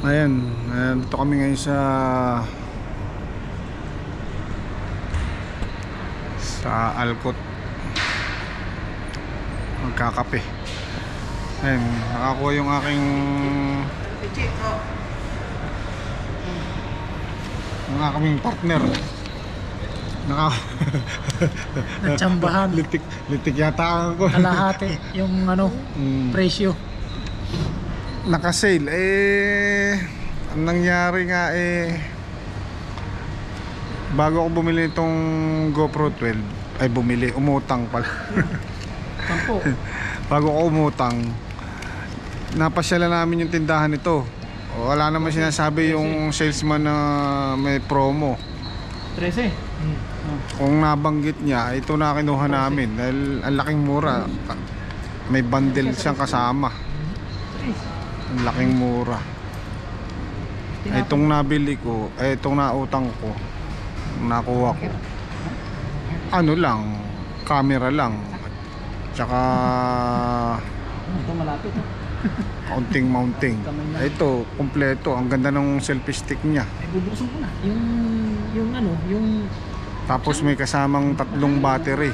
Ayan, dito kami ngayon sa Alcott. Magkakape. Ayan, nakakuha yung aking partner. Natsambahan. Litik yata ako. Kalahati yung presyo. Naka-sale. Ang nangyari nga bago ako bumili itong GoPro 12, umutang pala. Sampo. Bago ako umutang, napasyala namin yung tindahan nito. Wala naman sinasabi yung salesman na may promo. 13. Kung nabanggit niya, ito na kinuha namin dahil ang laking mura. May bundle siyang kasama. Ang laking mura. Itong nabili ko, itong nautang ko, nakuha ko, ano lang, camera lang, tsaka Ito malapit. kaunting mounting. Ito, kompleto. Ang ganda ng selfie stick niya. Ay, bubuksan ko na. Yung Tapos may kasamang 3 battery.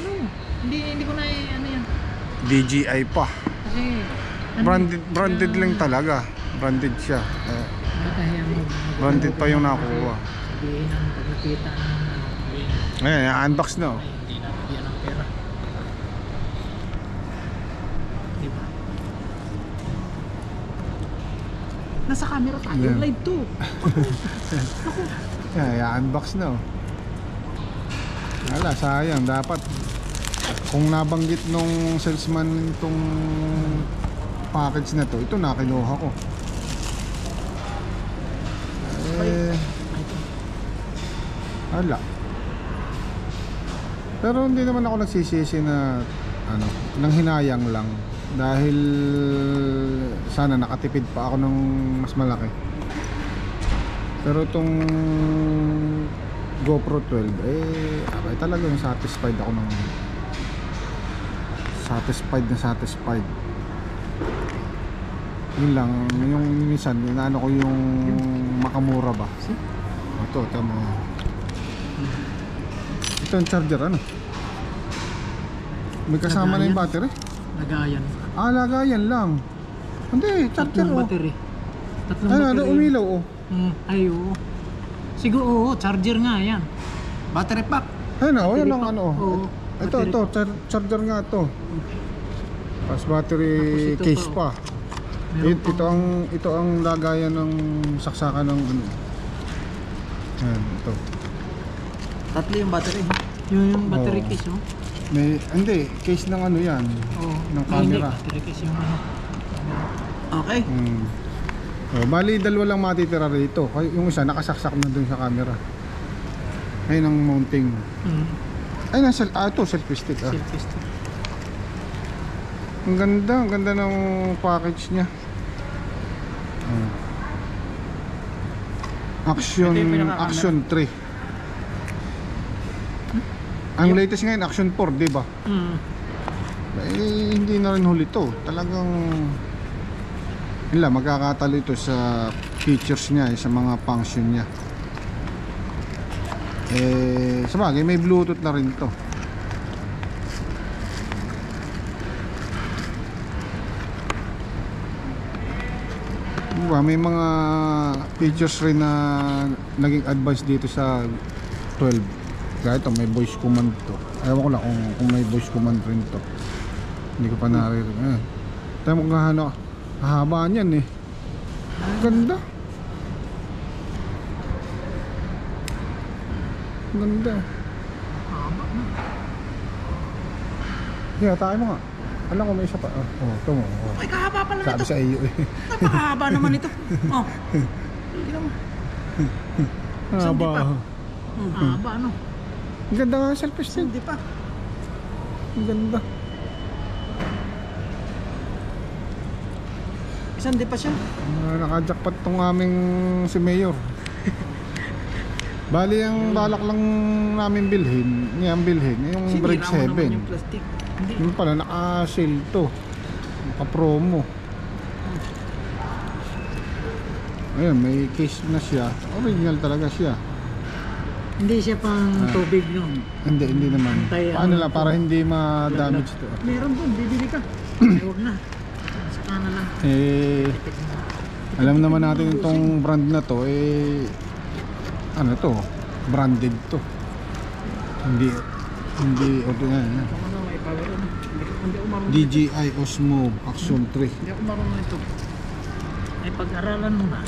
Hindi ko na yan. DJI pa. Kasi Branded lang talaga. Branded siya. nakakahiya mo. Branded pa yung nakuha. Sabihin ang pagkakita ng Ayan, unbox na. ay, hindi na bigyan ng pera. Diba? Nasa camera tayo. Yeah. Live to. Ako. Ayan, unbox na. Wala, sayang. Dapat kung nabanggit nung salesman itong package na to, ito na kinuha ko. Wala. Pero hindi naman ako nagsisisi na nang hinayang lang dahil sana nakatipid pa ako ng mas malaki. Pero itong GoPro 12 okay, talagang satisfied ako ng satisfied. Yun lang, yung minsan inaano ko yung makamura ba. Ito, tama. Ito yung charger, may kasama na yung battery. Lagayan. Lagayan lang. Hindi, charger. Tatlong battery. Tatlong Ano, battery. umilaw Ay, oo. Siguro, oo, charger nga yan. Battery pack. Yan Battery lang pack. Oo, Ito, battery charger nga to. Pas battery Tapos ito case pa, pa. Meron pang- Ito ang lagayan ng saksakan ng Yan, ito. Tatlo yung battery. yung battery Oo. case, oh. Hindi, case ng yan. Oo. Ng Ay, hindi, camera. battery case yung Okay. Bali, dalawa lang matitira rito. Yung isa nakasaksak na dun sa camera. Ayun ang mounting. Ay, ito, selfie stick. Selfie stick. Ang ganda ng package niya. Ito yung pinaka-camera. Action 3. Ang latest ngayon, Action 4, di ba? Hindi na rin huli to. Talagang magkakatalo ito sa features niya, sa mga function niya. Sabagay, may Bluetooth na rin to. May mga features rin na naging advanced dito sa 12. Kaya ito, may voice command to. Ewan ko lang kung may voice command rin to. Hindi ko pa naririnig. Tayo mo kung hahaba niyan Ganda. Ganda. Tayo mo nga. Alam ko may isa pa. Ito mo. Ay, kahaba pala Sabi ito. sa iyo Napakahaba naman ito. Oh. Tingnan mo. Isang Haba. dipa. Haba, ano? Ang ganda nga selfie stick. Hindi pa. Ang ganda. Isang di pa siya. Nakajackpot tong aming si Mayor. Bali ang balak lang namin bilhin, yung Break Sinira mo naman 7. yung plastic. Hindi. Yung pala naka-sale to. Naka-promo. Ayan, may case na siya. Original talaga siya. Hindi siya pang tubig, no? Hindi naman. Antay, Paano ano, lang, para hindi ma-damage to. Meron doon, bibili ka. Ay, huwag na. Saka na lang. Alam naman natin itong brand na to, ano to, branded to. Hindi ordinary. Ano, may power on. Hindi ako marunong. DJI Osmo Action 3. Hindi ako marunong ito. Ay, pag-aralan mo na.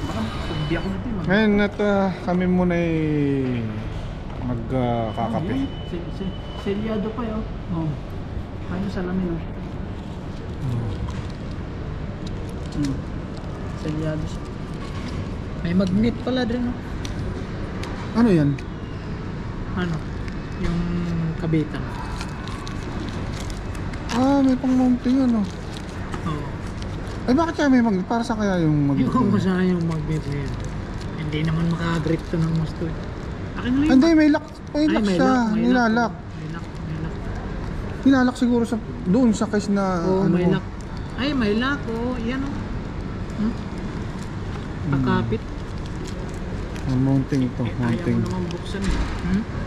Baka hindi ako nito. Ngayon at kami muna magkakape. Selyado pa yun. Oh. Ano salamin oh. Selyado siya. May magnet pala din, no? Ano yan? Ano? Yung kabitan. May pang-mounting ano. Oo. Ay bakit kaya may magnet? Para sa kaya yung magnet? Yung kung saan yung magnet na yun. Hindi naman makagrip to ng gusto. Akin na lang. Hindi, may lock. May Ay, lock may siya. lock, may Nilalak. lock. May lock, may lock. Nilalak siguro sa doon sa case na Oo, ano. may lock. Ay, may lock. Oo, yan o. Kakapit. Mounting ito, Ayaw mounting. mo naman buksan.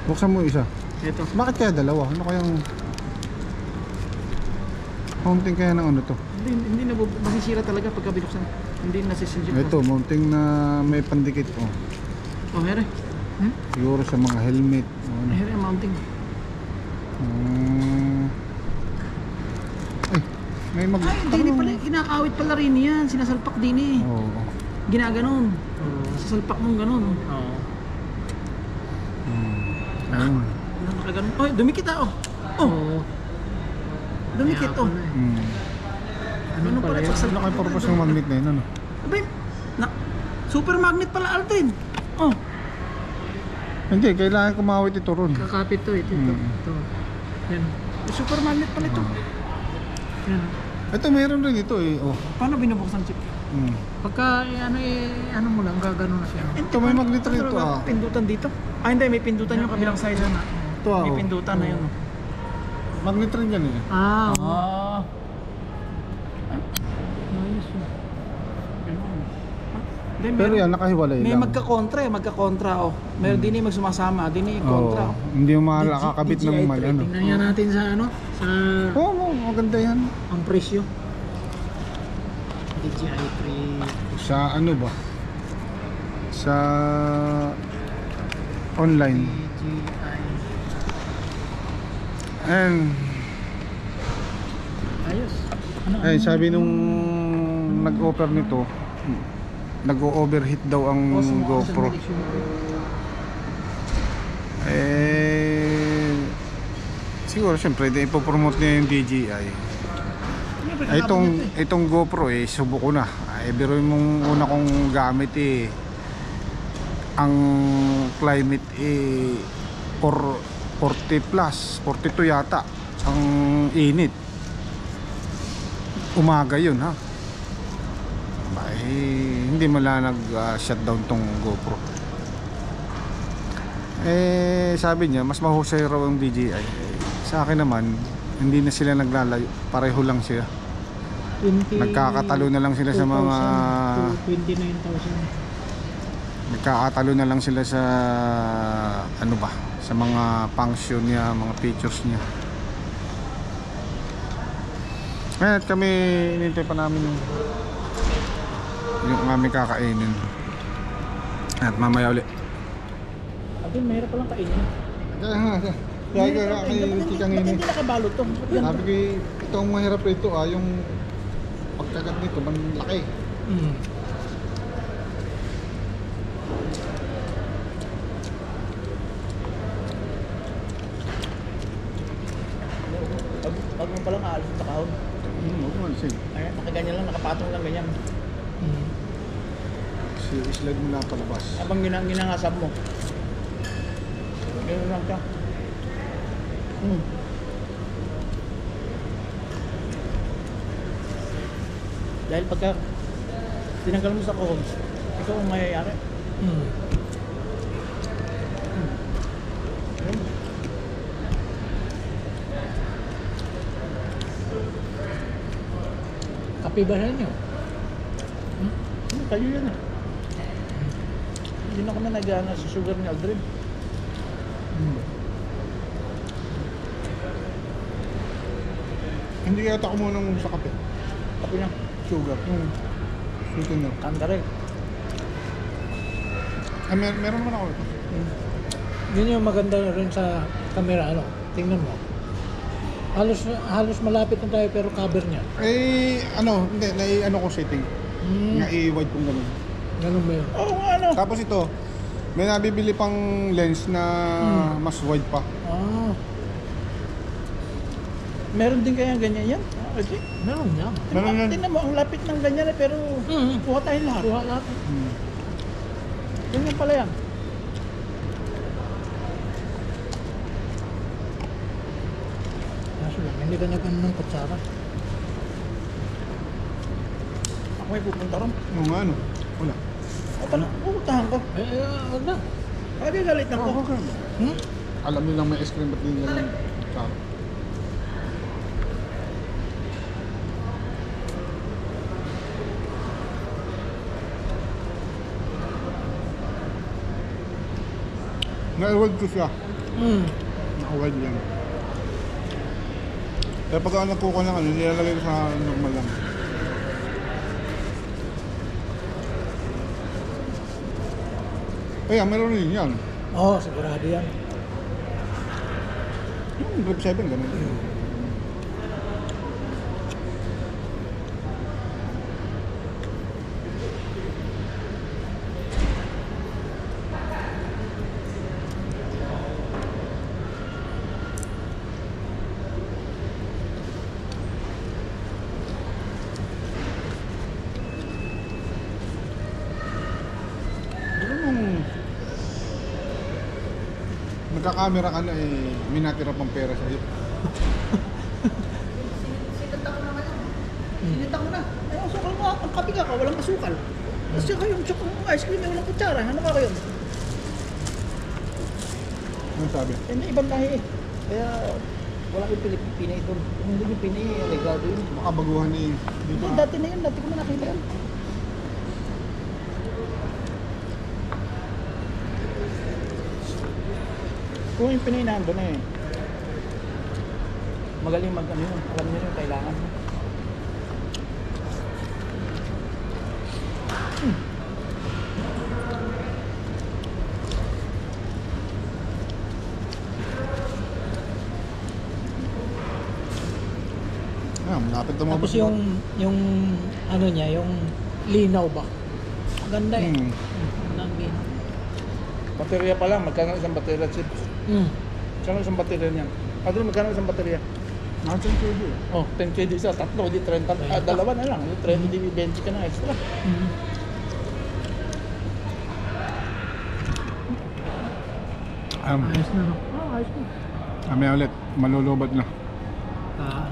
Buksan mo isa. Ito. Bakit kaya dalawa? Ano kayang mounting kaya ng ano to? Hindi na masisira talaga pagka binuksan. Hindi nasisinjip. Ito, mounting na may pandikit oh. Oh, meron. Siguro sa mga helmet o ano. Meron yung mounting. Ay, may mag Ay, hindi pala. Kinakawit pala rin yan. Sinasalpak din eh. Oo. Ginaganon. Oo. Sasalpak mong ganon. Oo. Ayun. Ano nakaganon? Oh, dumikit ah. Oh. Oo. Dumikit Kaya oh. pala eh. Ano Ano pala yun? Ano kaya purpose ng magnet na yun? Ano? Abay, super magnet pala Altin. Oh. Hindi, kailangan kumawit ito ron. Kakapit to, ito. Ito. Yan. Super magnet pala ito. Yan. Ito meron rin ito eh. Oh. Paano binubuksan chip? Pagka, ano mo lang, gagano na siya. Ito may magnet rin ito ah. Pindutan dito? Ah, hindi. May pindutan yung kabilang side na. Ito ah. May Oh. pindutan na yun. Oh. Magnet rin yan eh. Ah, oo. Ah. Ayos yun. Hindi, Pero yan, nakahiwalay may lang. magkakontra oh. Meron din magsumasama, din kontra. Hindi mo makakabit ng mal ano. Tingnan nga natin sa ano, sa Oo, maganda yan. ang presyo. DJI 3. Sa ano ba? Sa online. DJI. And Ayos. Ano, ay sabi nung nag-offer nito, nag-overheat daw ang GoPro. Siguro syempre ipopromote niya yung DJI. Ay, itong GoPro subo ko na. Biro mong una kong gamit ang climate 40 plus, 42 yata ang init. Umaga yun ha. Hindi nag-shutdown tong GoPro. Sabi niya mas mahusay raw ang DJI. Sa akin naman hindi na sila naglalayo, pareho lang sila. 20, Nagkakatalo na lang sila sa mga 29,000. nagkakatalo na lang sila sa ano ba, sa mga function niya, mga features niya. At kami inintay pa namin yung aming kakainin. At mamaya ulit. Abin, mahirap palang kainin. Kaya kikang ini. Hindi nakabalot to. Sabi ko ito ang mahirap ito yung pagkagat nito, laki. Pag mo palang aalis sa kahon. Ay, nakaganyan lang, nakapatong lang ganyan. Slide mo lang palabas. Habang ginangasap mo. Ganyan lang ka. Dahil pagka tinanggal mo sa kahon, ikaw ang mayayari. Kape ba yan yun? Kayo yan eh. Hindi na kami nag-ano sa sugar ni Aldrin. Hindi kaya ako muna sa kape. Tapos niya, Sugar. Sweetener. kanda rin. Ah, meron naman ako ito. Yun yung maganda rin sa camera, ano? Tingnan mo. Halos malapit na tayo pero cover niya. Eh, ano, hindi, ano ko setting. Na-i-wide kong ganun. Ganun ba yun? Oo nga ano. Tapos ito, may nabibili pang lens na mas wide pa. Ah, Meron din kaya ganyan yan? Okay. meron niya. Meron yan. Tingnan mo, ang lapit ng ganyan eh, pero kuha tayo lahat. Kuha natin. Ganyan pala yan. Kaso lang, hindi ka nagano ng kutsara. Ako may pupunta ron. Yung nga, ano, wala. O pala, pupuntahan ko. Wag na. Kaya galit na ko. Hmm? Alam nilang may ice cream, ba't hindi nila yung tsara? Na-wide ko siya. Naka-wide yan. Kaya pagka nagkukuha ng ano, nilalagay ko sa normal lang. Kaya meron rin yan. Oo, sigurado yan. Yung Grip 7, ganun. Nagka-camera ka na eh, may natira pang pera sa'yo. Sinita ko naman yan. Sinita ko na. Ay, ang sukal mo, ang kape ka, walang masukal. Tapos saka yung ice cream ay walang kutsara. Ano ka kayo? Ano sabi? Eh, may ibang lahi eh. Kaya wala yung Pinay doon. Kung hindi yung Pinay, regado yun. Baka baguhan ni... Di Hindi, ba? dati na yun. Dati ko na nakita yan. Kung yung Pinay nandun na eh. Magaling mag-ano yun. Alam niya yung kailangan mo. Ah, malapit na Tapos yung ano niya, yung linaw ba? Ganda eh. Ang linaw. Baterya pa lang. Magkano isang baterya chips? Magkano isang baterya niyan? Padre, magkano isang baterya? Nakasang KD eh. Oh, 10 KD isa, tatlo, di 30, dalawa na lang, di 30 di 20 ka na extra. Ayos na, no? Ah, ayos mo. Mamaya ulit, malulubat na. Ah,